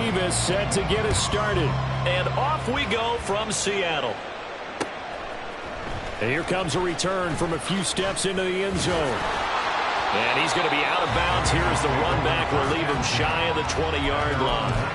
Davis set to get us started. And off we go from Seattle. And here comes a return from a few steps into the end zone. And he's going to be out of bounds. Here's the run back. We'll leave him shy of the 20-yard line.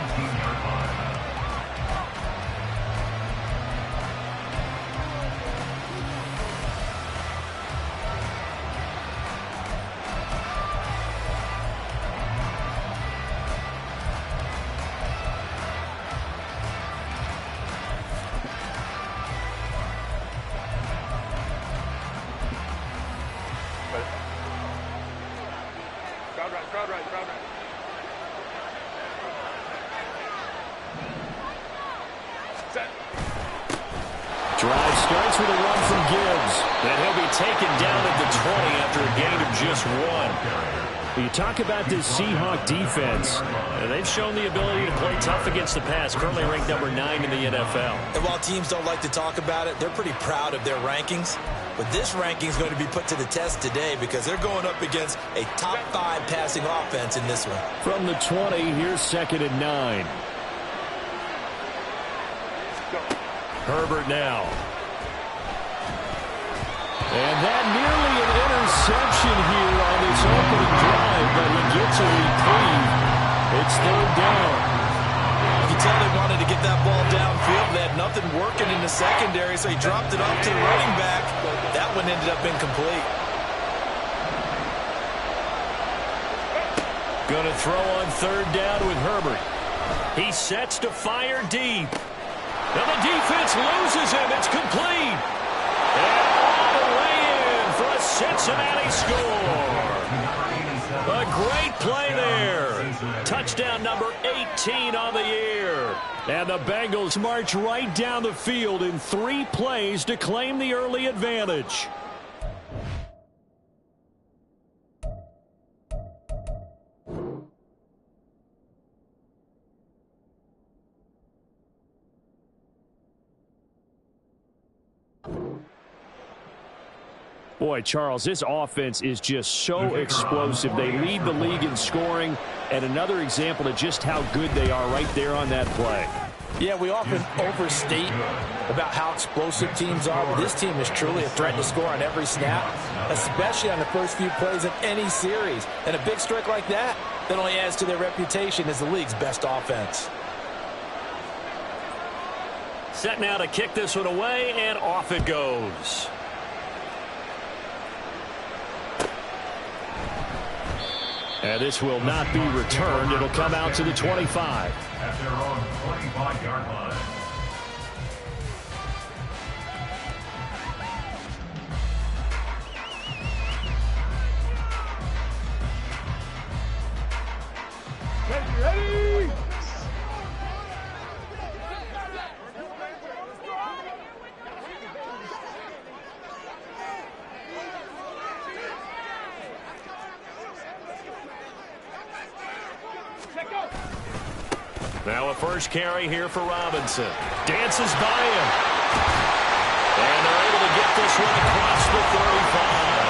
Drive starts with a run from Gibbs. And he'll be taken down at the 20 after a gain of just 1. You talk about this Seahawk defense. They've shown the ability to play tough against the pass, currently ranked number 9 in the NFL. And while teams don't like to talk about it, they're pretty proud of their rankings. But this ranking is going to be put to the test today because they're going up against a top 5 passing offense in this one. From the 20, here's 2nd and 9. Herbert now. And that nearly an interception here on this opening drive, but he gets a reprieve. It's 3rd down. You can tell they wanted to get that ball downfield. They had nothing working in the secondary, so he dropped it off to the running back. That one ended up incomplete. Going to throw on 3rd down with Herbert. He sets to fire deep. Now the defense loses him. It's complete. And all the way in for a Cincinnati score. A great play there. Touchdown number 18 on the year. And the Bengals march right down the field in 3 plays to claim the early advantage. Boy, Charles, this offense is just so explosive. They lead the league in scoring, and another example of just how good they are right there on that play. Yeah, we often overstate about how explosive teams are, but this team is truly a threat to score on every snap, especially on the first few plays of any series. And a big strike like that only adds to their reputation as the league's best offense. Set now to kick this one away, and off it goes. And this will not be returned. It'll come out to the 25. At their own 25-yard line. Ready? Now a first carry here for Robinson. Dances by him. And they're able to get this one across the 35.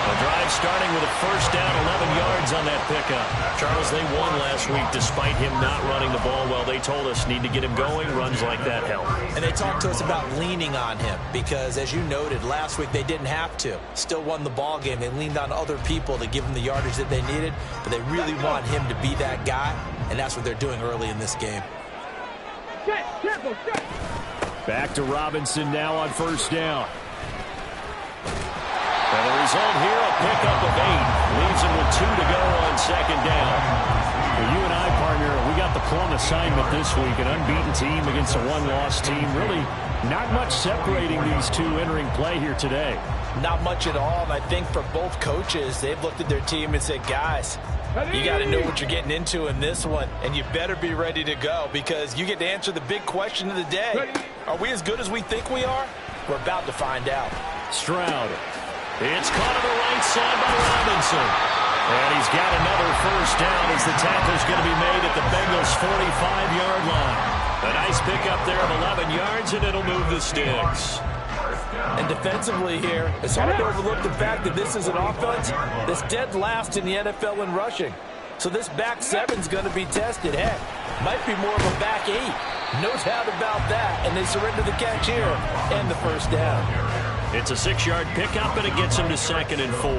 The drive starting with a first down, 11 yards on that pickup. Charles, they won last week despite him not running the ball well. They told us need to get him going. Runs like that help. And they talked to us about leaning on him because, as you noted, last week they didn't have to. Still won the ball game. They leaned on other people to give them the yardage that they needed, but they really want him to be that guy, and that's what they're doing early in this game. Back to Robinson now on first down. And the result here, a pickup of 8. Leaves him with 2 to go on second down. Well, you and I, partner, we got the plum assignment this week. An unbeaten team against a one-loss team. Really not much separating these two entering play here today. Not much at all, and I think for both coaches, they've looked at their team and said, guys, you got to know what you're getting into in this one, and you better be ready to go because you get to answer the big question of the day. Are we as good as we think we are? We're about to find out. Stroud. It's caught on the right side by Robinson. And he's got another first down as the tackle's going to be made at the Bengals' 45-yard line. A nice pickup there of 11 yards, and it'll move the sticks. And defensively here, it's hard to overlook the fact that this is an offense that's dead last in the NFL in rushing. So this back seven's going to be tested. Heck, might be more of a back eight. No doubt about that. And they surrender the catch here and the first down. It's a 6-yard pickup, and it gets them to 2nd and 4.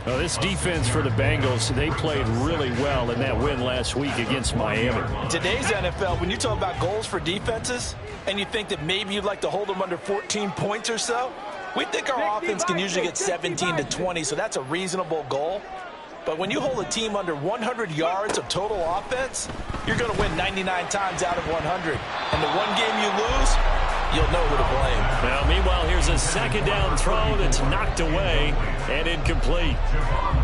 Well, this defense for the Bengals, they played really well in that win last week against Miami. In today's NFL, when you talk about goals for defenses, and you think that maybe you'd like to hold them under 14 points or so, we think our offense can usually get 17 to 20, so that's a reasonable goal. But when you hold a team under 100 yards of total offense, you're going to win 99 times out of 100. And the one game you lose, you'll know who to blame. Now, meanwhile, here's a 2nd down throw that's knocked away and incomplete.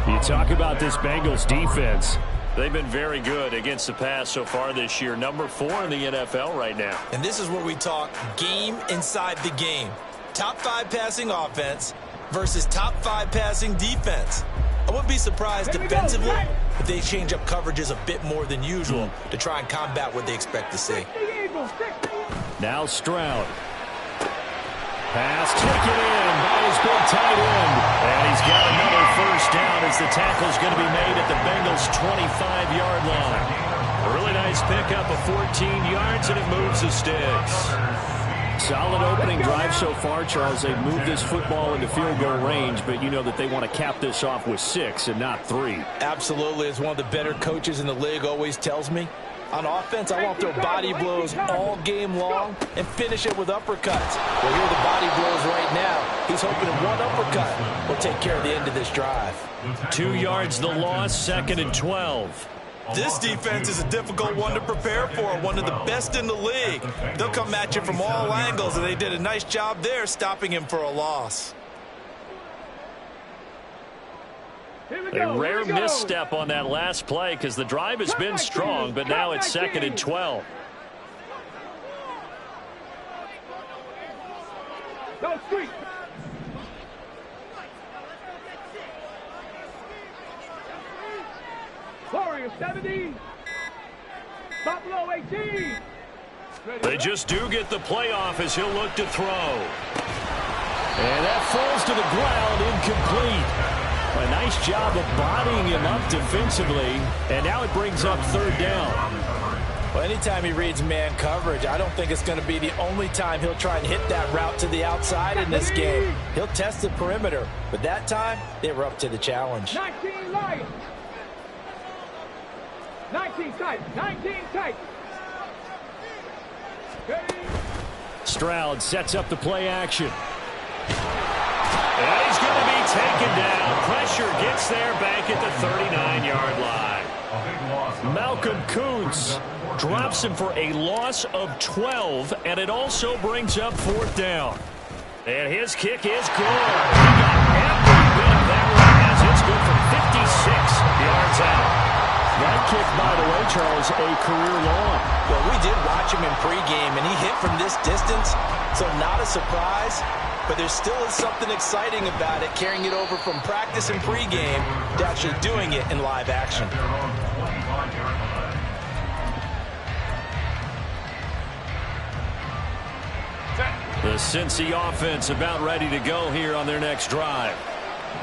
You talk about this Bengals defense. They've been very good against the pass so far this year. Number 4 in the NFL right now. And this is where we talk game inside the game. Top 5 passing offense versus top 5 passing defense. I wouldn't be surprised defensively if they change up coverages a bit more than usual to try and combat what they expect to see. Now Stroud. Pass taken in by his big tight end. And he's got another first down as the tackle's going to be made at the Bengals' 25-yard line. A really nice pickup of 14 yards, and it moves the sticks. Solid opening drive so far, Charles. They've moved this football into field goal range, but you know that they want to cap this off with 6 and not 3. Absolutely. As one of the better coaches in the league always tells me, on offense, I want to throw body blows all game long and finish it with uppercuts. Well, here are the body blows right now. He's hoping that one uppercut will take care of the end of this drive. 2 yards the loss, 2nd and 12. This defense is a difficult one to prepare for, one of the best in the league. They'll come at you from all angles, and they did a nice job there stopping him for a loss. A rare misstep on that last play because the drive has been strong, but now it's 2nd and 12. Go street. Warriors 70. Buffalo 18. They just do get the playoff as he'll look to throw. And that falls to the ground, incomplete. A nice job of bodying him up defensively, and now it brings up 3rd down. Well, anytime he reads man coverage, I don't think it's going to be the only time he'll try and hit that route to the outside in this game. He'll test the perimeter, but that time, they were up to the challenge. 19 Lions. 19 tight. 19 tight. Stroud sets up the play action. And he's going to be taken down. Pressure gets there back at the 39-yard line. Malcolm Kuntz Drops him for a loss of 12, and it also brings up 4th down. And his kick is good. He got every bit of that one as it's good for 56 yards out. That kick, by the way, Charles, a career long. Well, we did watch him in pregame, and he hit from this distance, so not a surprise. But there still is something exciting about it, carrying it over from practice and pregame to actually doing it in live action. The Cincy offense about ready to go here on their next drive.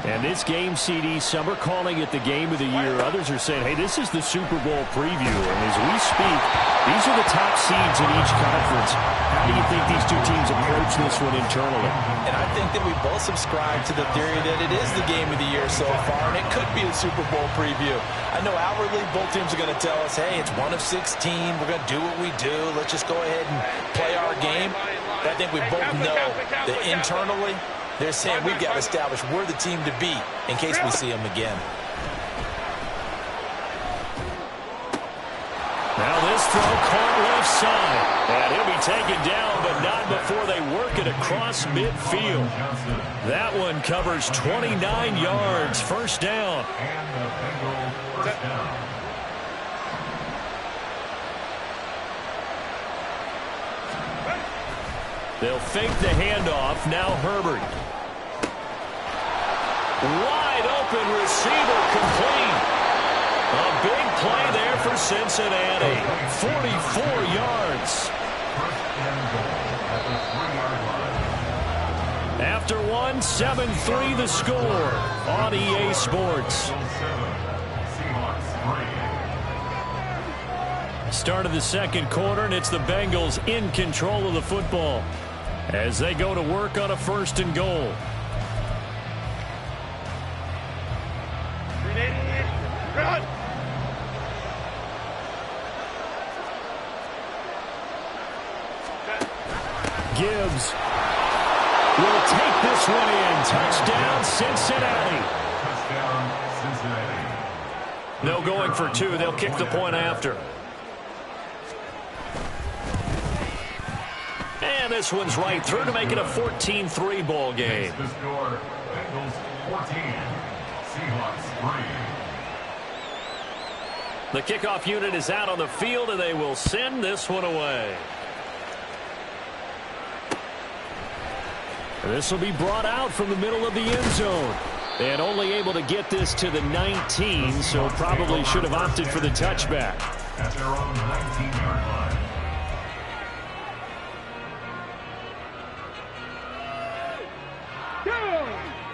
And this game, CD, some are calling it the game of the year. Others are saying, hey, this is the Super Bowl preview. And as we speak, these are the top seeds in each conference. How do you think these two teams approach this one internally? And I think that we both subscribe to the theory that it is the game of the year so far, and it could be a Super Bowl preview. I know outwardly both teams are going to tell us, hey, it's 1 of 16. We're going to do what we do. Let's just go ahead and play our game. But I think we both know that internally, they're saying we've got to establish we're the team to beat in case we see them again. Now this throw caught left side. And he'll be taken down, but not before they work it across midfield. That one covers 29 yards. First down. They'll fake the handoff. Now Herbert. Wide open receiver complete. A big play there for Cincinnati. 44 yards. After one, 7-3 the score on EA Sports. Start of the second quarter, and it's the Bengals in control of the football as they go to work on a 1st and goal. Run. Gibbs will take this one in. Touchdown, Cincinnati. Touchdown, Cincinnati. No going for 2. They'll kick the point after. And this one's right through to make it a 14-3 ball game. The score, Bengals 14, Seahawks 3. The kickoff unit is out on the field, and they will send this one away. This will be brought out from the middle of the end zone. And only able to get this to the 19, so probably should have opted for the touchback. At their own 19-yard line.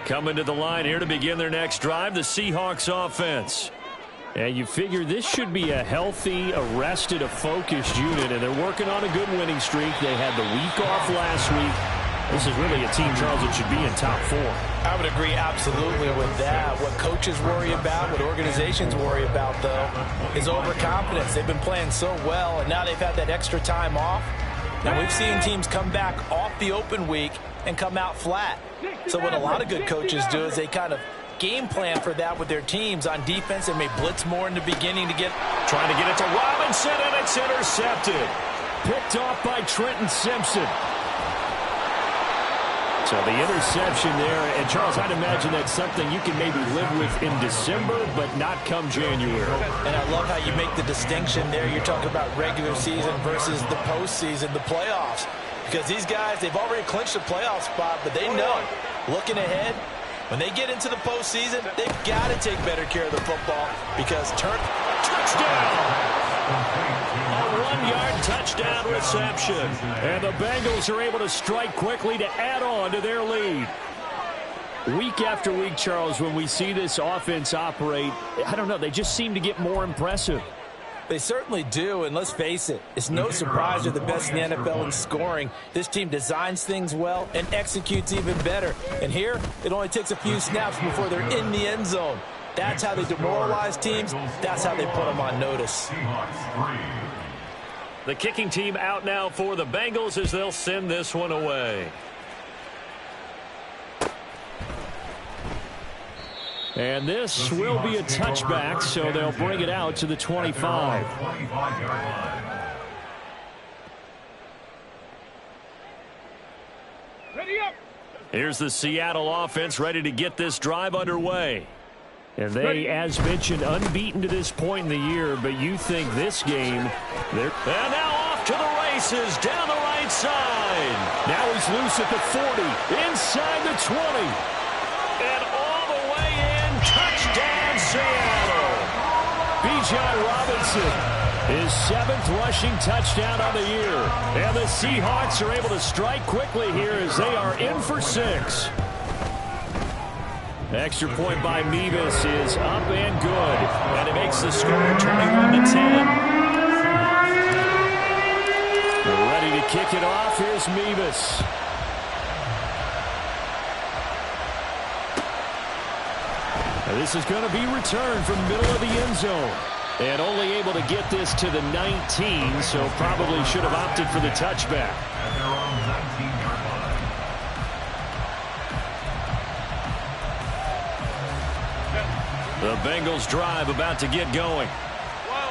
Coming to the line here to begin their next drive, the Seahawks offense. And you figure this should be a healthy, arrested, a focused unit, and they're working on a good winning streak. They had the week off last week. This is really a team, Charles, that should be in top 4. I would agree absolutely with that. What coaches worry about, what organizations worry about, though, is overconfidence. They've been playing so well, and now they've had that extra time off. Now, we've seen teams come back off the open week and come out flat. So what a lot of good coaches do is they kind of game plan for that with their teams. On defense, they may blitz more in the beginning to get... Trying to get it to Robinson, and it's intercepted. Picked off by Trenton Simpson. So the interception there, and Charles, I'd imagine that's something you can maybe live with in December, but not come January. And I love how you make the distinction there. You're talking about regular season versus the postseason, the playoffs. Because these guys, they've already clinched a playoff spot, but they know, looking ahead, when they get into the postseason, they've got to take better care of the football because touchdown! A 1-yard touchdown reception. And the Bengals are able to strike quickly to add on to their lead. Week after week, Charles, when we see this offense operate, I don't know, they just seem to get more impressive. They certainly do, and let's face it, it's no surprise they're the best in the NFL in scoring. This team designs things well and executes even better. And here, it only takes a few snaps before they're in the end zone. That's how they demoralize teams. That's how they put them on notice. The kicking team out now for the Bengals as they'll send this one away. And this will be a touchback, so they'll bring it out to the 25. Ready up. Here's the Seattle offense ready to get this drive underway. And they, as mentioned, unbeaten to this point in the year, but you think this game, they're... And now off to the races, down the right side. Now he's loose at the 40, inside the 20. And all the way in, touchdown Seattle. Bijan Robinson, his 7th rushing touchdown on the year. And the Seahawks are able to strike quickly here as they are in for 6. Extra point by Mevis is up and good. And it makes the score 21-10. They're ready to kick it off. Here's Mevis. And this is going to be returned from the middle of the end zone. And only able to get this to the 19, so probably should have opted for the touchback. At their own 19-yard line. The Bengals drive about to get going.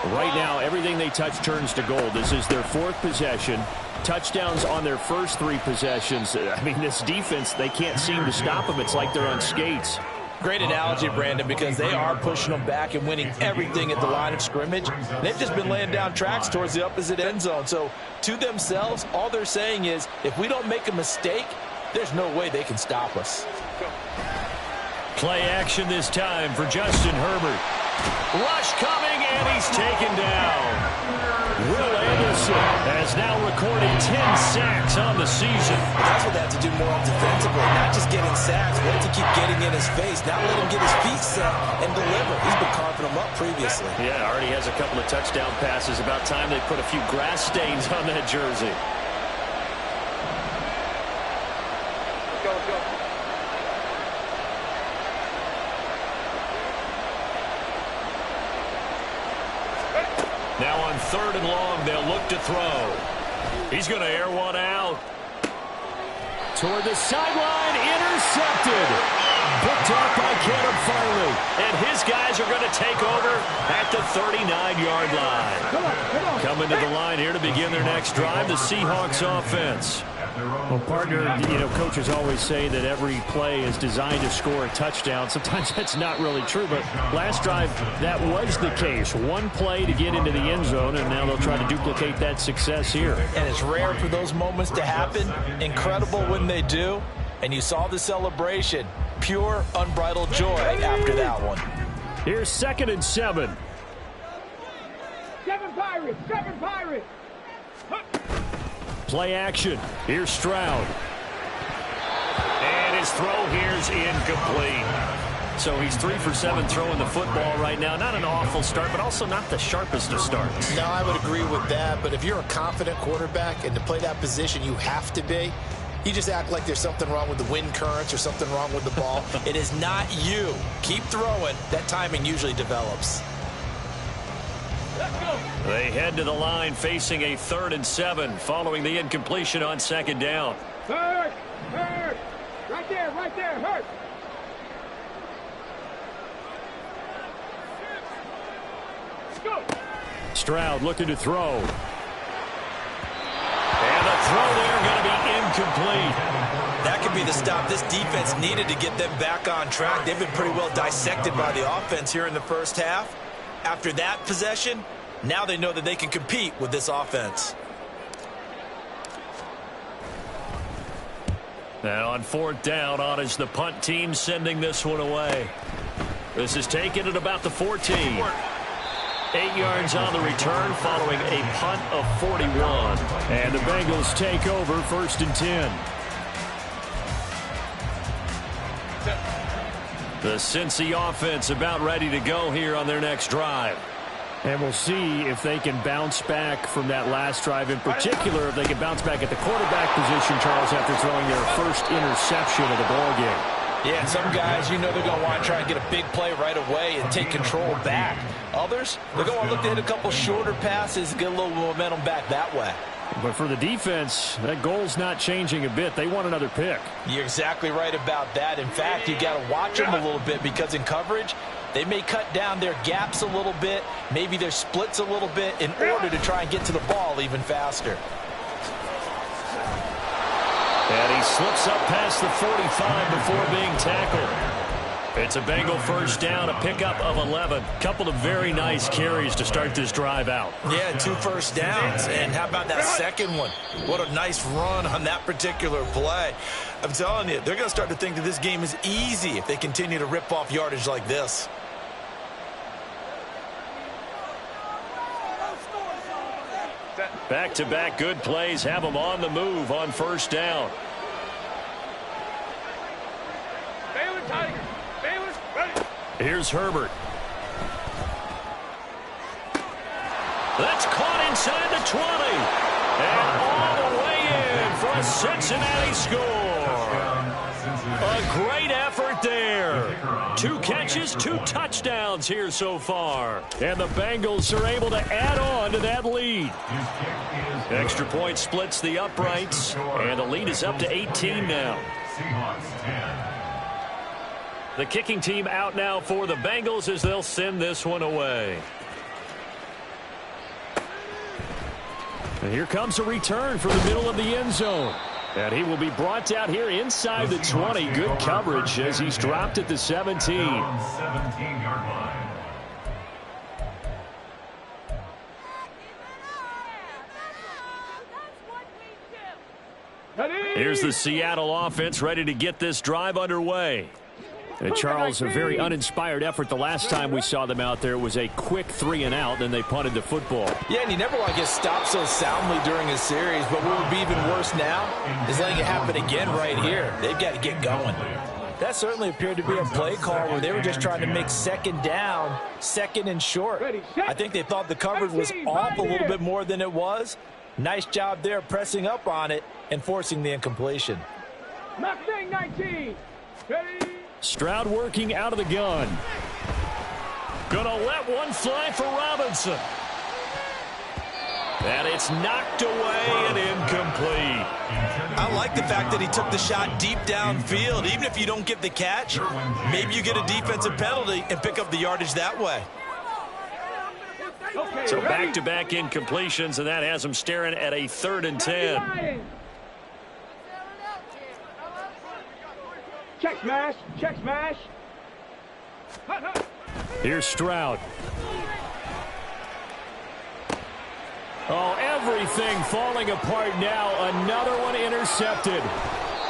Right now, everything they touch turns to gold. This is their 4th possession. Touchdowns on their first 3 possessions. I mean, this defense, they can't seem to stop them. It's like they're on skates. Great analogy, Brandon, because they are pushing them back and winning everything at the line of scrimmage. They've just been laying down tracks towards the opposite end zone. So, to themselves, all they're saying is, if we don't make a mistake, there's no way they can stop us. Play action this time for Justin Herbert. Rush coming, and he's taken down. Will Anderson Wilson has now recorded 10 sacks on the season. That's what they have to do more defensively, not just getting sacks, but to keep getting in his face, not let him get his feet set and deliver. He's been carving them up previously. Yeah, already has a couple of touchdown passes. About time they put a few grass stains on that jersey. Let's go, let's go. Now on 3rd and long, they'll look to throw. He's going to air one out. Toward the sideline, intercepted. Picked off by Caleb Farley. And his guys are going to take over at the 39-yard line. Coming to the line here to begin their next drive, the Seahawks offense. Well, partner, coaches always say that every play is designed to score a touchdown. Sometimes that's not really true, but last drive, that was the case. One play to get into the end zone, and now they'll try to duplicate that success here. And it's rare for those moments to happen. Incredible when they do. And you saw the celebration. Pure, unbridled joy after that one. Here's 2nd and 7. 7 Pirates, 7 Pirates. Play action. Here's Stroud. And his throw here's incomplete. So he's 3 for 7 throwing the football right now. Not an awful start, but also not the sharpest of starts. No, I would agree with that. But if you're a confident quarterback and to play that position, you have to be. You just act like there's something wrong with the wind currents or something wrong with the ball. It is not you. Keep throwing. That timing usually develops. They head to the line facing a 3rd and 7 following the incompletion on 2nd down. Hurt, hurt. Right there, hurt. Let's go. Stroud looking to throw. And the throw there going to be incomplete. That could be the stop this defense needed to get them back on track. They've been pretty well dissected by the offense here in the first half. After that possession, now they know that they can compete with this offense. Now on 4th down, on is the punt team sending this one away. This is taken at about the 14. 8 yards on the return following a punt of 41. And the Bengals take over 1st and 10. The Cincy offense about ready to go here on their next drive. And we'll see if they can bounce back from that last drive. In particular, if they can bounce back at the quarterback position, Charles, after throwing their first interception of the ballgame. Yeah, and some guys, they're going to want to try and get a big play right away and take control back. Others, they're going to look to hit a couple shorter passes, get a little momentum back that way. But for the defense, that goal's not changing a bit. They want another pick. You're exactly right about that. In fact, you got to watch them a little bit because in coverage, they may cut down their gaps a little bit, maybe their splits a little bit in order to try and get to the ball even faster. And he slips up past the 45 before being tackled. It's a Bengal first down, a pickup of 11. Couple of very nice carries to start this drive out. Yeah, 2 first downs. And how about that second one? What a nice run on that particular play. I'm telling you, they're going to start to think that this game is easy if they continue to rip off yardage like this. Back-to-back good plays have them on the move on first down. Baylor Tigers. Baylor's ready. Here's Herbert. That's caught inside the 20. And all the way in for a Cincinnati score. A great effort there. 2 catches, 2 touchdowns here so far. And the Bengals are able to add on to that lead. Extra point splits the uprights, and the lead is up to 18 now. The kicking team out now for the Bengals as they'll send this one away. And here comes a return for the middle of the end zone. And he will be brought out here inside the 20. Good coverage as he's dropped at the 17. 17-yard line. Here's the Seattle offense ready to get this drive underway. Charles, a very uninspired effort the last time we saw them out there. It was a quick 3-and-out, then they punted the football. Yeah, and you never want to get stopped so soundly during a series, but what would be even worse now is letting it happen again right here. They've got to get going. That certainly appeared to be a play call where they were just trying to make second down, second and short. I think they thought the coverage was off a little bit more than it was. Nice job there pressing up on it and forcing the incompletion. Mustang 19. Ready? Stroud working out of the gun. Gonna let one fly for Robinson. And it's knocked away and incomplete. I like the fact that he took the shot deep downfield. Even if you don't get the catch, maybe you get a defensive penalty and pick up the yardage that way. So back-to-back incompletions, and that has them staring at a 3rd and 10. Check smash. Check smash. Here's Stroud. Oh, everything falling apart now. Another one intercepted.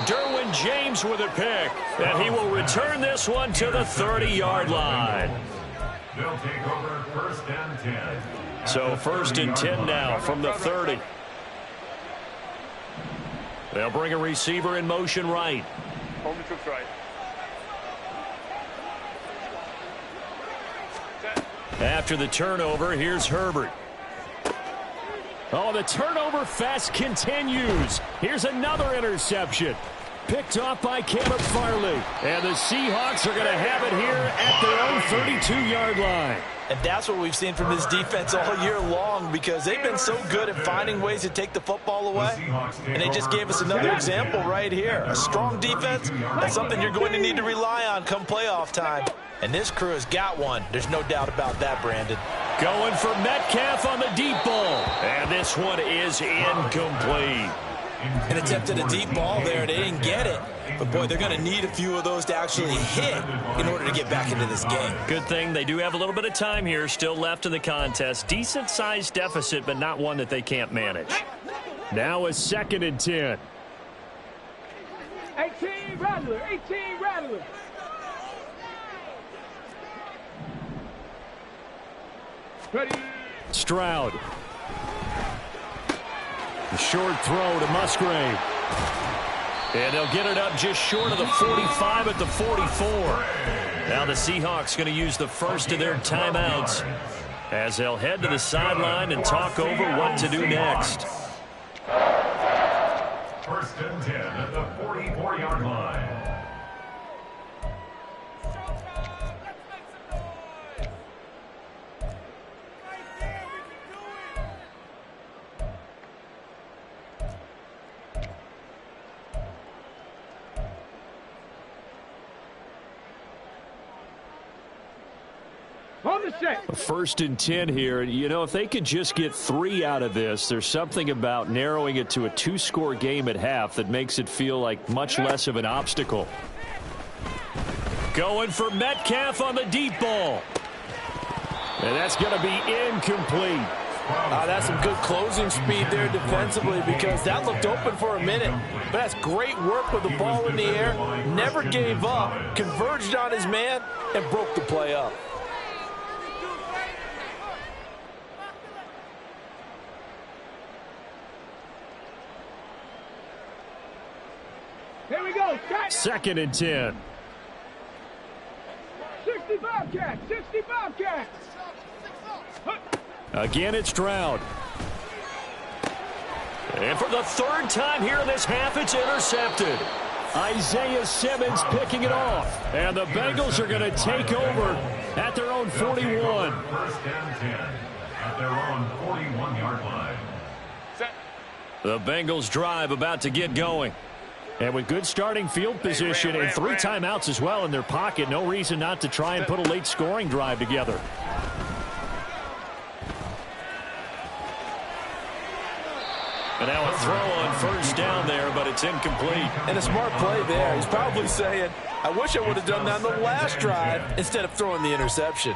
Derwin James with a pick, and he will return this one to the 30-yard line. They'll take over 1st and 10. So 1st and 10 now from the 30. They'll bring a receiver in motion right. Home troops right. After the turnover, here's Herbert. Oh, the turnover fest continues. Here's another interception. Picked off by Caleb Farley. And the Seahawks are going to have it here at their own 32-yard line. And that's what we've seen from this defense all year long, because they've been so good at finding ways to take the football away. And they just gave us another example right here. A strong defense, that's something you're going to need to rely on come playoff time. And this crew has got one. There's no doubt about that, Brandon. Going for Metcalf on the deep ball. And this one is incomplete. An attempt at a deep ball there. They didn't get it. But, boy, they're going to need a few of those to actually hit in order to get back into this game. Good thing they do have a little bit of time here still left in the contest. Decent-sized deficit, but not one that they can't manage. Now a 2nd and 10. 18 Rattler. 18 Rattler. Ready? Stroud. The short throw to Musgrave. And they'll get it up just short of the 45 at the 44. Now the Seahawks going to use the first of their timeouts as they'll head to the sideline and talk over what to do next. 1st and 10 at the 44-yard line. On the set. 1st and 10 here. You know, if they could just get 3 out of this, there's something about narrowing it to a 2-score game at half that makes it feel like much less of an obstacle. Going for Metcalf on the deep ball. And that's going to be incomplete. That's some good closing speed there defensively, because that looked open for a minute. But that's great work with the ball in the air. Never gave up, converged on his man, and broke the play up. Here we go. 2nd and 10. 65 cats. 65 cats. Again, it's Stroud. And for the 3rd time here in this half, it's intercepted. Isaiah Simmons picking it off. And the Bengals are going to take over at their own 41. 1st and 10 at their own 41-yard line. The Bengals drive about to get going. And with good starting field position and 3 timeouts as well in their pocket, no reason not to try and put a late scoring drive together. And now a throw on 1st down there, but it's incomplete. And a smart play there. He's probably saying, I wish I would have done that on the last drive instead of throwing the interception.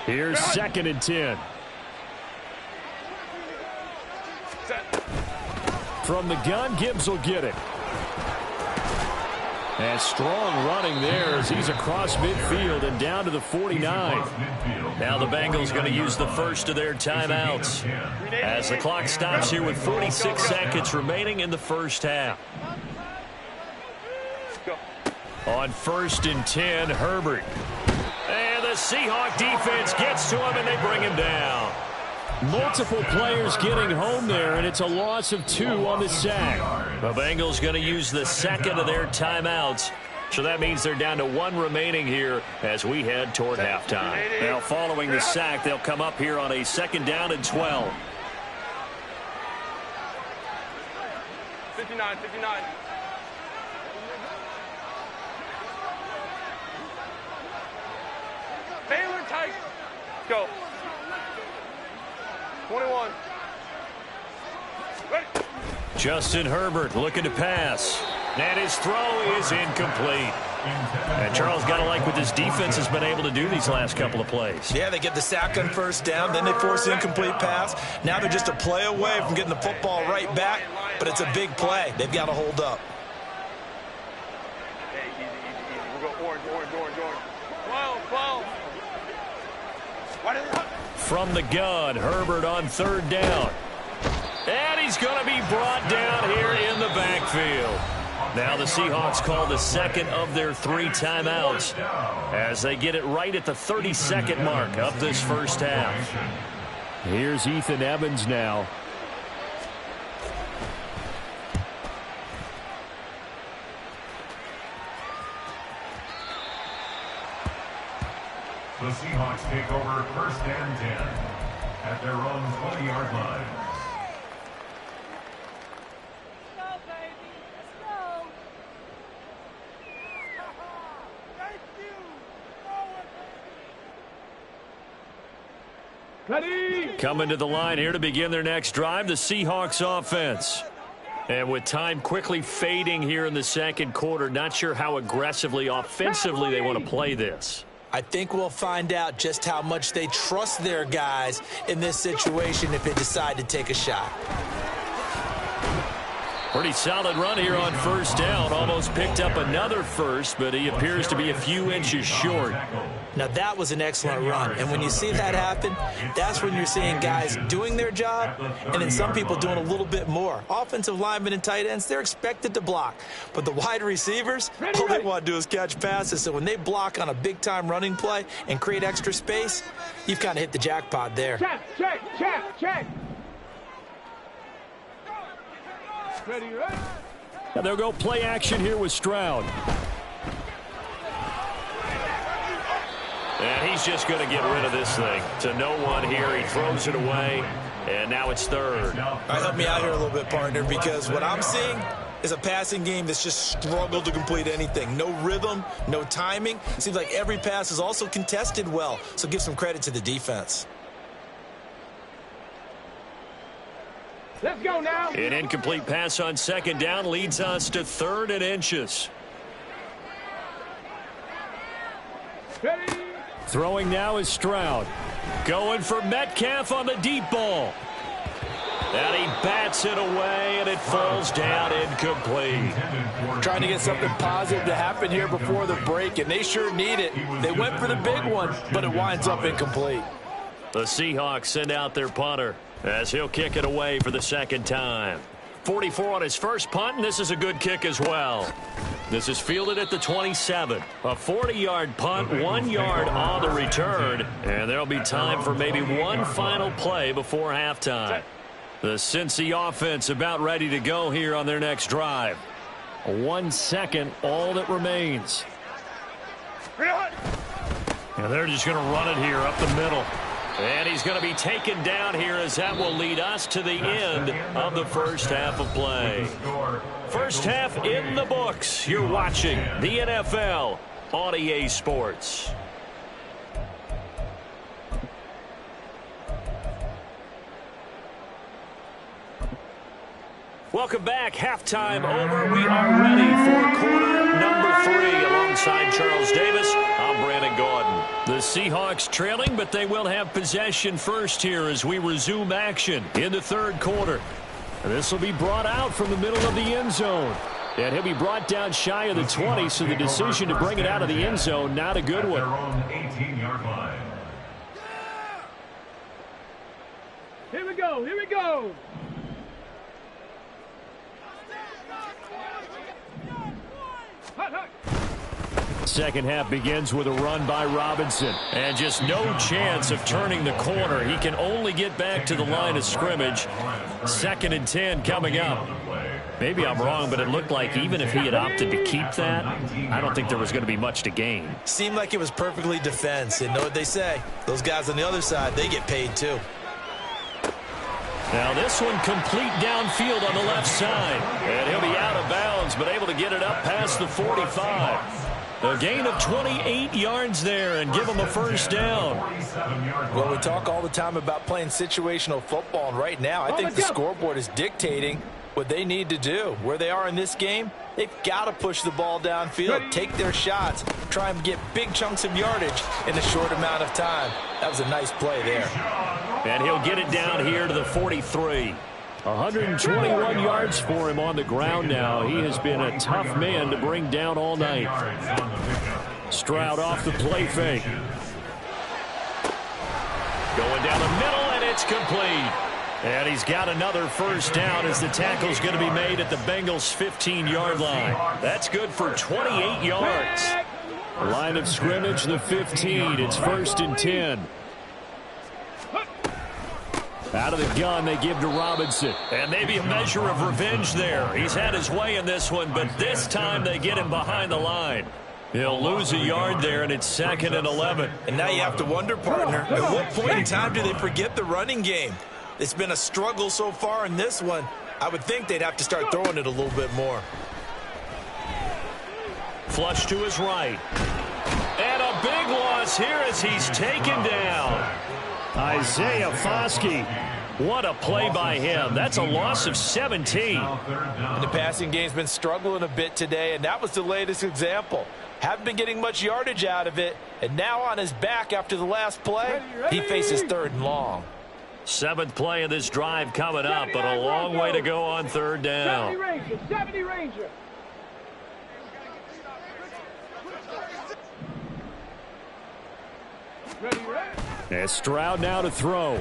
Here's 2nd and 10. From the gun, Gibbs will get it. And strong running there as he's across midfield and down to the 49. Now the Bengals going to use the first of their timeouts as the clock stops here with 46 seconds remaining in the first half. On 1st and 10, Herbert. And the Seahawk defense gets to him, and they bring him down. Multiple players getting home there, and it's a loss of 2 on the sack. The Bengals going to use the second of their timeouts. So that means they're down to 1 remaining here as we head toward halftime. Now following the sack, they'll come up here on a 2nd down and 12. 59. Baylor tight. Go. 21. Ready. Justin Herbert looking to pass. And his throw is incomplete. And Charles, got to like what this defense has been able to do these last couple of plays. Yeah, they get the sack on 1st down, then they force the incomplete pass. Now they're just a play away from getting the football right back, but it's a big play. They've got to hold up. Hey, easy. We'll go orange. 12. From the gun, Herbert on 3rd down. And he's going to be brought down here in the backfield. Now the Seahawks call the second of their 3 timeouts as they get it right at the 32nd mark of this first half. Here's Ethan Evans now. The Seahawks take over 1st and 10 at their own 20-yard line. Let's go, baby. Thank you. Ready? Coming to the line here to begin their next drive, the Seahawks offense. And with time quickly fading here in the 2nd quarter, not sure how aggressively, offensively they want to play this. I think we'll find out just how much they trust their guys in this situation if they decide to take a shot. Pretty solid run here on 1st down. Almost picked up another first, but he appears to be a few inches short. Now, that was an excellent run. And when you see that happen, that's when you're seeing guys doing their job and then some people doing a little bit more. Offensive linemen and tight ends, they're expected to block. But the wide receivers, all they want to do is catch passes. So when they block on a big-time running play and create extra space, you've kind of hit the jackpot there. Check. Ready? And they'll go play action here with Stroud. And he's just going to get rid of this thing to no one here. He throws it away, and now it's 3rd. All right, help me out here a little bit, partner, because what I'm seeing is a passing game that's just struggled to complete anything. No rhythm, no timing. Seems like every pass is also contested well, so give some credit to the defense. Let's go now. An incomplete pass on 2nd down leads us to 3rd and inches. Ready? Throwing now is Stroud. Going for Metcalf on the deep ball. And he bats it away, and it falls down incomplete. Trying to get something positive to happen here before the break, and they sure need it. They went for the big one, but it winds up incomplete. The Seahawks send out their punter as he'll kick it away for the 2nd time. 44 on his first punt, and this is a good kick as well. This is fielded at the 27. A 40-yard punt, 1 yard on the return, and there'll be time for maybe one final play before halftime. The Cincy offense about ready to go here on their next drive. 1 second, all that remains. And they're just going to run it here up the middle. And he's going to be taken down here as that will lead us to the end of the first half of play. First half in the books. You're watching the NFL on EA Sports. Welcome back. Halftime over. We are ready for quarter number 3. Alongside Charles Davis, I'm Brandon Gordon. The Seahawks trailing, but they will have possession first here as we resume action in the 3rd quarter. This will be brought out from the middle of the end zone. And he'll be brought down shy of the 20, so the decision to bring it out of the end zone, not a good one. Here we go, here we go. Hut, hut. Second half begins with a run by Robinson. And just no chance of turning the corner. He can only get back to the line of scrimmage. 2nd and 10 coming up. Maybe I'm wrong, but it looked like even if he had opted to keep that, I don't think there was going to be much to gain. Seemed like it was perfectly defense. And know what they say? Those guys on the other side, they get paid too. Now this one complete downfield on the left side. And he'll be out of bounds, but able to get it up past the 45. A gain of 28 yards there and give them a first down. Well, we talk all the time about playing situational football, and right now I think the scoreboard is dictating what they need to do. Where they are in this game, they've got to push the ball downfield, take their shots, try and get big chunks of yardage in a short amount of time. That was a nice play there. And he'll get it down here to the 43. 121 yards for him on the ground now. He has been a tough man to bring down all night. Stroud off the play fake. Going down the middle, and it's complete. And he's got another first down as the tackle's going to be made at the Bengals' 15-yard line. That's good for 28 yards. Line of scrimmage, the 15. It's 1st and 10. Out of the gun, they give to Robinson. And maybe a measure of revenge there. He's had his way in this one, but this time they get him behind the line. He'll lose a yard there, and it's 2nd and 11. And now you have to wonder, partner, at what point in time do they forget the running game? It's been a struggle so far in this one. I would think they'd have to start throwing it a little bit more. Flush to his right. And a big loss here as he's taken down. Isaiah Foskey. What a play by him. That's a loss of 17. And the passing game's been struggling a bit today, and that was the latest example. Haven't been getting much yardage out of it, and now on his back after the last play, he faces 3rd and long. 7th play of this drive coming up, but a long way to go on 3rd down. 70 Ranger. And Stroud now to throw.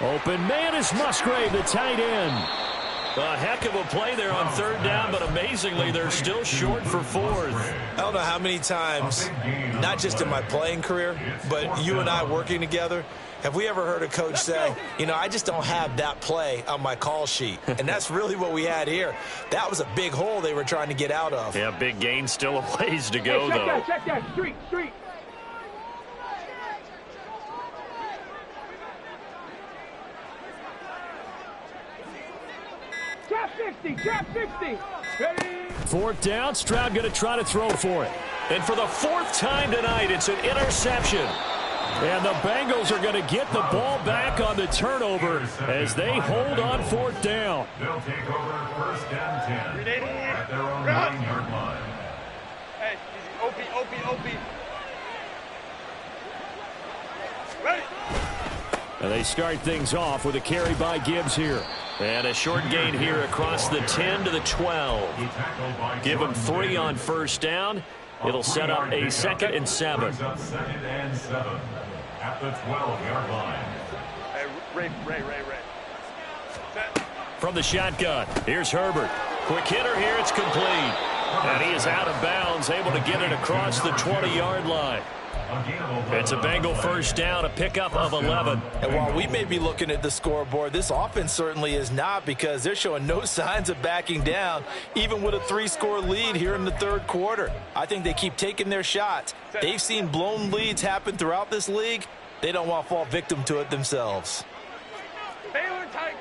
Open man is Musgrave, the tight end. A heck of a play there on 3rd down, but amazingly, they're still short for 4th. I don't know how many times, not just in my playing career, but you and I working together, have we ever heard a coach say, you know, I just don't have that play on my call sheet. And that's really what we had here. That was a big hole they were trying to get out of. Yeah, big gain, still a ways to go, though. Check that, street. Trap 60. Ready? 4th down, Stroud going to try to throw for it. And for the 4th time tonight, it's an interception. And the Bengals are going to get the ball back on the turnover as they hold on 4th down. They'll take over 1st and 10 at their own 9-yard line. Hey, OP. Ready? And they start things off with a carry by Gibbs here. And a short gain here across the 10 to the 12. Give him 3 on 1st down. It'll set up a 2nd and 7. 2nd and 7 at the 12-yard line. Hey, Ray. From the shotgun, here's Herbert. Quick hitter here, it's complete. And he is out of bounds, able to get it across the 20-yard line. It's a Bengal 1st down, a pickup of 11. And while we may be looking at the scoreboard, this offense certainly is not, because they're showing no signs of backing down, even with a 3-score lead here in the 3rd quarter. I think they keep taking their shots. They've seen blown leads happen throughout this league. They don't want to fall victim to it themselves. Baylor tight.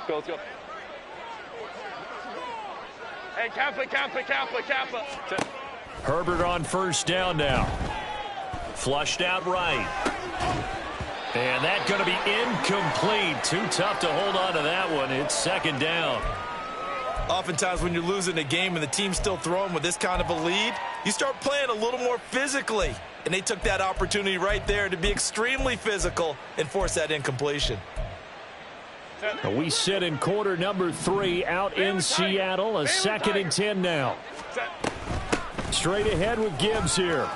Let's go. Hey, Kappa. Herbert on 1st down now. Flushed out right. And that's going to be incomplete. Too tough to hold on to that one. It's 2nd down. Oftentimes when you're losing a game and the team's still throwing with this kind of a lead, you start playing a little more physically. and they took that opportunity right there to be extremely physical and force that incompletion. We sit in quarter number 3 out in Seattle. A 2nd and 10 now. Straight ahead with Gibbs here.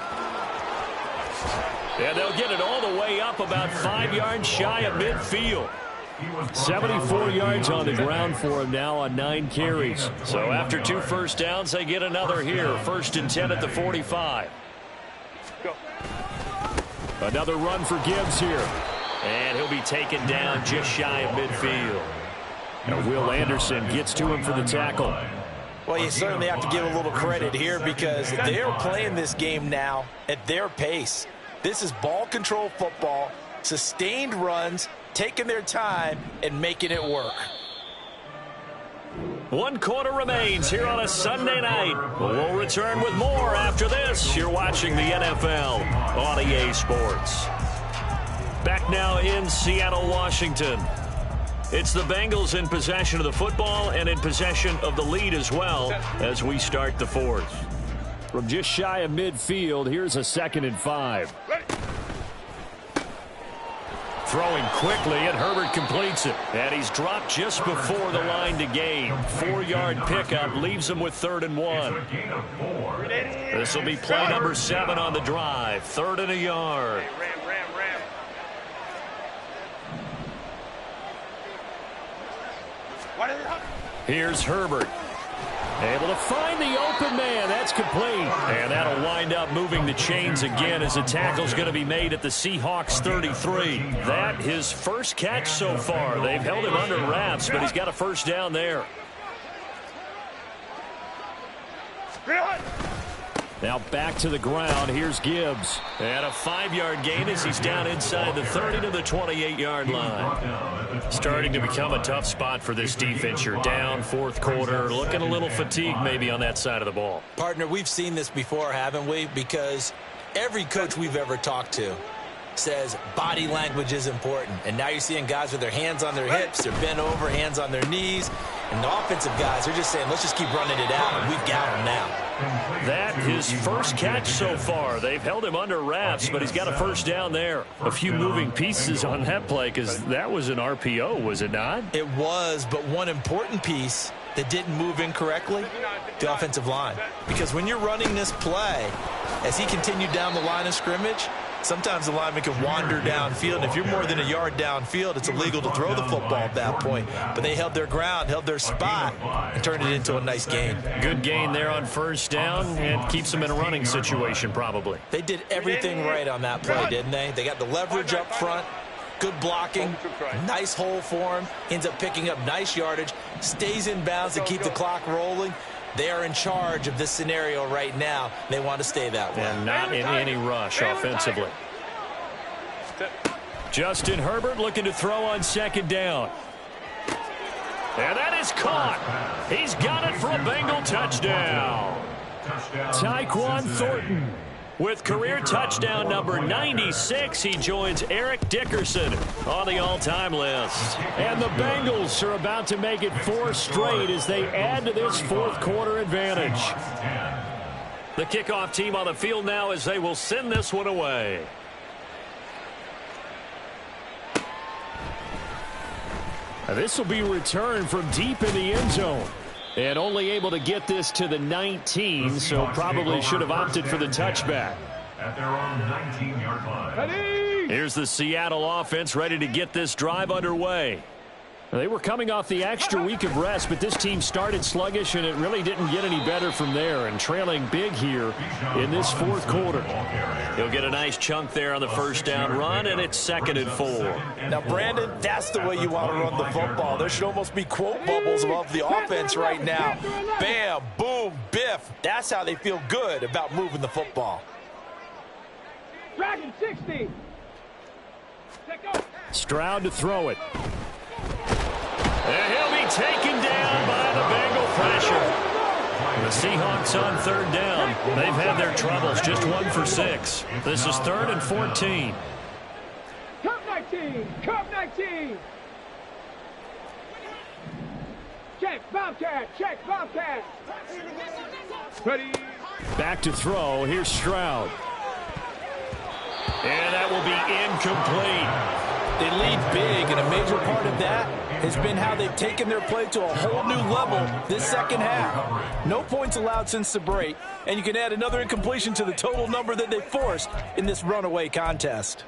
And they'll get it all the way up about 5 yards shy of midfield. 74 yards on the ground for him now on 9 carries. So after 2 first downs, they get another here. 1st and 10 at the 45. Another run for Gibbs here. And he'll be taken down just shy of midfield. Now Will Anderson gets to him for the tackle. Well, you certainly have to give a little credit here because they're playing this game now at their pace. This is ball control football, sustained runs, taking their time and making it work. 1 quarter remains here on a Sunday night. We'll return with more after this. You're watching the NFL on EA Sports. Back now in Seattle, Washington. It's the Bengals in possession of the football and in possession of the lead as well as we start the 4th. From just shy of midfield, here's a 2nd and 5. Throwing quickly, and Herbert completes it. And he's dropped just before the line to gain. 4-yard pickup leaves him with 3rd and 1. This will be play number 7 on the drive. 3rd and a yard. Here's Herbert. Able to find the open man. That's complete. And that'll wind up moving the chains again as the tackle's going to be made at the Seahawks 33. That his first catch so far. They've held him under wraps, but he's got a first down there. Now back to the ground. Here's Gibbs. And a 5-yard gain as he's down inside the 30 to the 28-yard line. Starting to become a tough spot for this defense. You're down 4th quarter. Looking a little fatigued maybe on that side of the ball. Partner, we've seen this before, haven't we? Because every coach we've ever talked to says body language is important. And now you're seeing guys with their hands on their hips. They're bent over, hands on their knees. And the offensive guys are just saying, let's just keep running it out. And we've got them now. That his first catch so far. They've held him under wraps, but he's got a first down there. A few moving pieces on that play because that was an RPO, was it not? It was, but one important piece that didn't move incorrectly, the offensive line. Because when you're running this play, as he continued down the line of scrimmage, sometimes the lineman can wander downfield. And if you're more than a yard downfield, it's illegal to throw the football at that point. But they held their ground, held their spot, and turned it into a nice gain. Good gain there on first down and keeps them in a running situation probably. They did everything right on that play, didn't they? They got the leverage up front, good blocking, nice hole for him, ends up picking up nice yardage, stays in bounds to keep the clock rolling. They are in charge of this scenario right now. They want to stay that way. And not in any rush offensively. Justin Herbert looking to throw on 2nd down. And that is caught. He's got it for a Bengal touchdown. Tyquan Thornton with career touchdown number 96. He joins Eric Dickerson on the all-time list. And the Bengals are about to make it 4 straight as they add to this 4th quarter advantage. The kickoff team on the field now as they will send this one away. This will be returned from deep in the end zone. And only able to get this to the 19, so probably should have opted for the touchback. At their own 19-yard line. Here's the Seattle offense ready to get this drive underway. They were coming off the extra week of rest, but this team started sluggish, and it really didn't get any better from there. And trailing big here in this 4th quarter. He'll get a nice chunk there on the first down run, and it's 2nd and 4. Now, Brandon, that's the way you want to run the football. There should almost be quote bubbles above the offense right now. Bam, boom, biff. That's how they feel good about moving the football. Dragon 60. Stroud to throw it. And he'll be taken down by the Bengal pressure. The Seahawks on 3rd down. They've had their troubles, just 1 for 6. This is 3rd and 14. Cup 19. Cup 19. Check, Bobcat. Check, Bobcat. Ready. Back to throw. Here's Stroud. And that will be incomplete. They lead big, and a major part of that has been how they've taken their play to a whole new level this second half. No points allowed since the break, and you can add another incompletion to the total number that they forced in this runaway contest.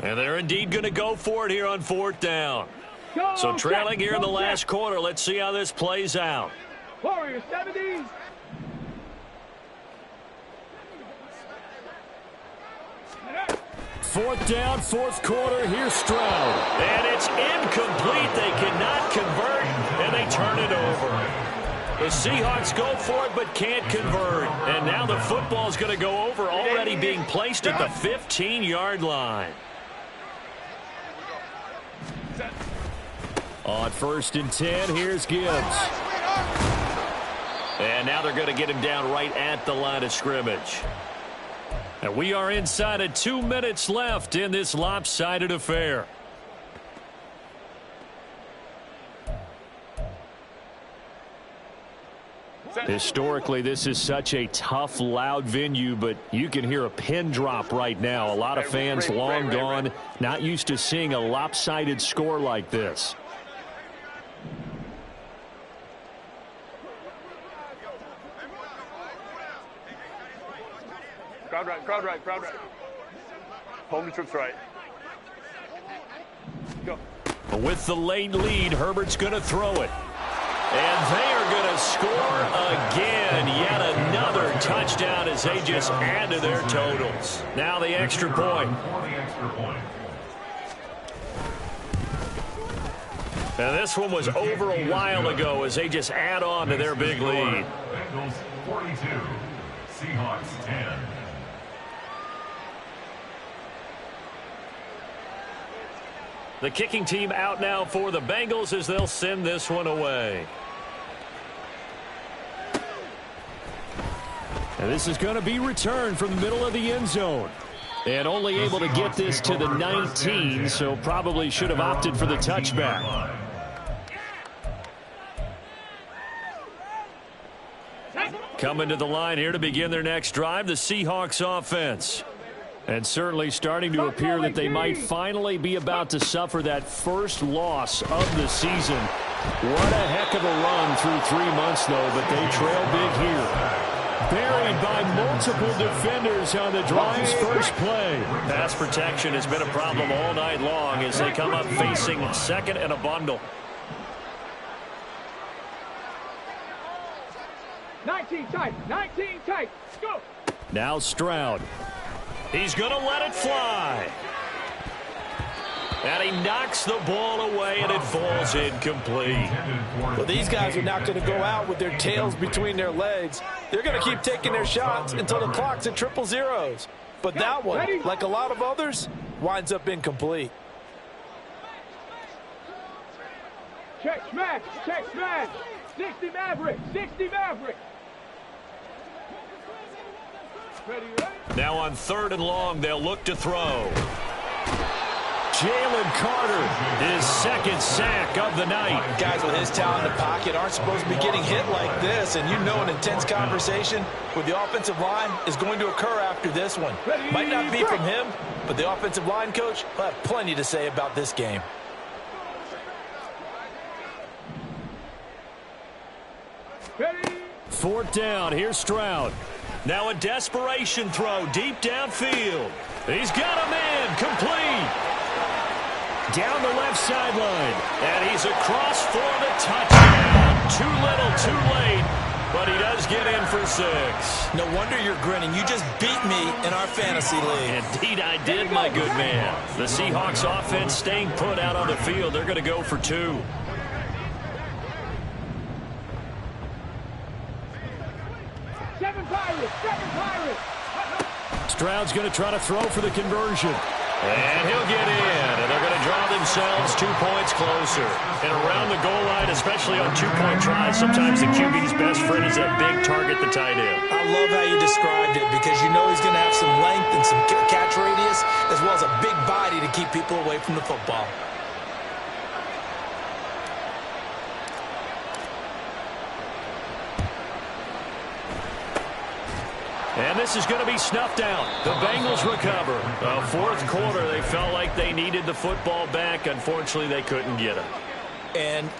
And they're indeed going to go for it here on 4th down. So trailing here in the last quarter. Let's see how this plays out. Warriors 70. Fourth down, 4th quarter. Here's Stroud. And it's incomplete. They cannot convert, and they turn it over. The Seahawks go for it but can't convert. And now the football's going to go over, already being placed at the 15-yard line. On 1st and 10, here's Gibbs. And now they're going to get him down right at the line of scrimmage. And we are inside of 2 minutes left in this lopsided affair. Historically, this is such a tough, loud venue, but you can hear a pin drop right now. A lot of fans long gone, not used to seeing a lopsided score like this. Crowd right, crowd right, crowd right. Home troops right. Go. With the late lead, Herbert's going to throw it. And they are going to score again. Yet another touchdown as they just add to their totals. Now the extra point. And this one was over a while ago as they just add on to their big lead. Bengals 42, Seahawks 10. The kicking team out now for the Bengals as they'll send this one away. And this is going to be returned from the middle of the end zone. And only able to get this to the 19, so probably should have opted for the touchback. Coming to the line here to begin their next drive, the Seahawks offense. And certainly starting to appear that they might finally be about to suffer that first loss of the season. What a heck of a run through 3 months, though, but they trail big here. Buried by multiple defenders on the drive's first play. Pass protection has been a problem all night long as they come up facing second and a bundle. 19 tight, 19 tight. Go. Now Stroud. He's going to let it fly. And he knocks the ball away, and it falls incomplete. Well, these guys are not going to go out with their tails between their legs. They're going to keep taking their shots until the clock's at 000. But that one, like a lot of others, winds up incomplete. Check smash, check smash. 60 Maverick, 60 Maverick. Ready, ready? Now on 3rd and long, they'll look to throw. Jalen Carter, his second sack of the night. Guys with his talent in the pocket aren't supposed to be getting hit like this, and you know an intense conversation with the offensive line is going to occur after this one. Might not be from him, but the offensive line coach will have plenty to say about this game. Ready? 4th down, here's Stroud. Now a desperation throw deep downfield. He's got him in, complete. Down the left sideline. And he's across for the touchdown. Too little, too late, but he does get in for 6. No wonder you're grinning. You just beat me in our fantasy league. Indeed I did, my good man. The Seahawks offense staying put out on the field. They're going to go for 2. Seven Pirates, 7 Pirates. Stroud's going to try to throw for the conversion. And he'll get in, and they're going to draw themselves 2 points closer. And around the goal line, especially on 2-point tries, sometimes the QB's best friend is that big target, the tight end. I love how you described it because you know he's going to have some length and some catch radius as well as a big body to keep people away from the football. And this is going to be snuffed out. The Bengals recover. Fourth quarter, they felt like they needed the football back. Unfortunately, they couldn't get it. And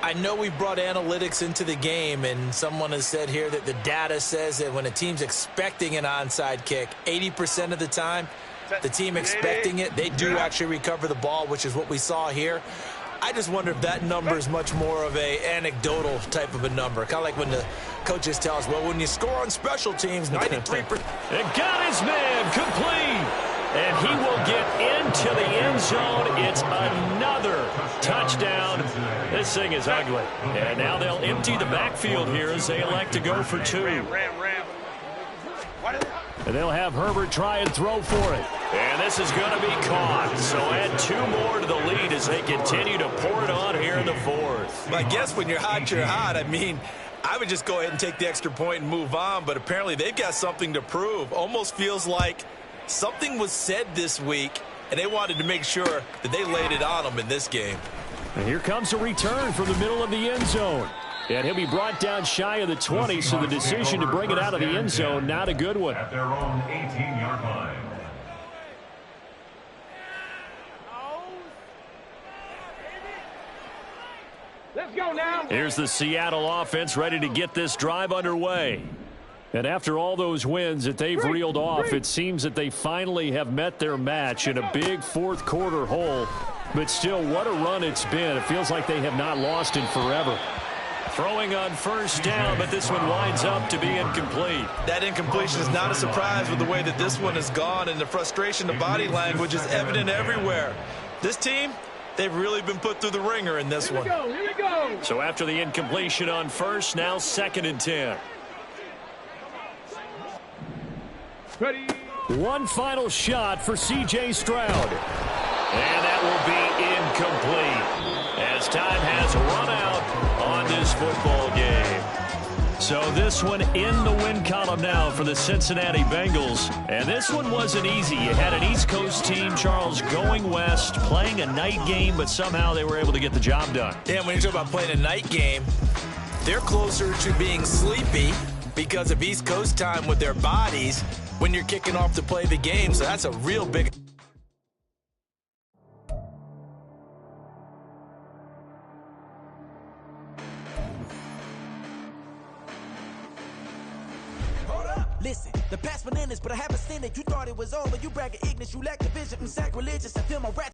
I know we've brought analytics into the game, and someone has said here that the data says that when a team's expecting an onside kick, 80% of the time, the team expecting it, they do actually recover the ball, which is what we saw here. I just wonder if that number is much more of a anecdotal type of a number. Kind of like when the coaches tell us, well, when you score on special teams, 93%. It got his man complete. And he will get into the end zone. It's another touchdown. This thing is ugly. And now they'll empty the backfield here as they elect to go for two. And they'll have Herbert try and throw for it. And this is going to be caught. So add two more to the lead as they continue to pour it on here in the fourth. I guess when you're hot, you're hot. I mean, I would just go ahead and take the extra point and move on. But apparently they've got something to prove. Almost feels like something was said this week, and they wanted to make sure that they laid it on them in this game. And here comes a return from the middle of the end zone. And he'll be brought down shy of the 20, so the decision to bring it out of the end zone, not a good one. At their own 18-yard line. Let's go now. Here's the Seattle offense ready to get this drive underway. And after all those wins that they've reeled off, it seems that they finally have met their match in a big fourth quarter hole. But still, what a run it's been. It feels like they have not lost in forever. Throwing on first down, but this one winds up to be incomplete. That incompletion is not a surprise with the way that this one has gone, and the frustration, the body language is evident everywhere. This team, they've really been put through the ringer in this one. Here we go. So after the incompletion on first, now 2nd and 10. Ready. One final shot for C.J. Stroud. And that will be incomplete as time has run out on this football game. So this one in the win column now for the Cincinnati Bengals. And this one wasn't easy. You had an East Coast team, Charles, going west, playing a night game, but somehow they were able to get the job done. Yeah, when you talk about playing a night game, they're closer to being sleepy because of East Coast time with their bodies when you're kicking off to play the game. So that's a real big... Listen, the past bananas, but I haven't seen it. You thought it was over. You bragging ignorance, you lack the vision. Sacrilegious, I feel my rat.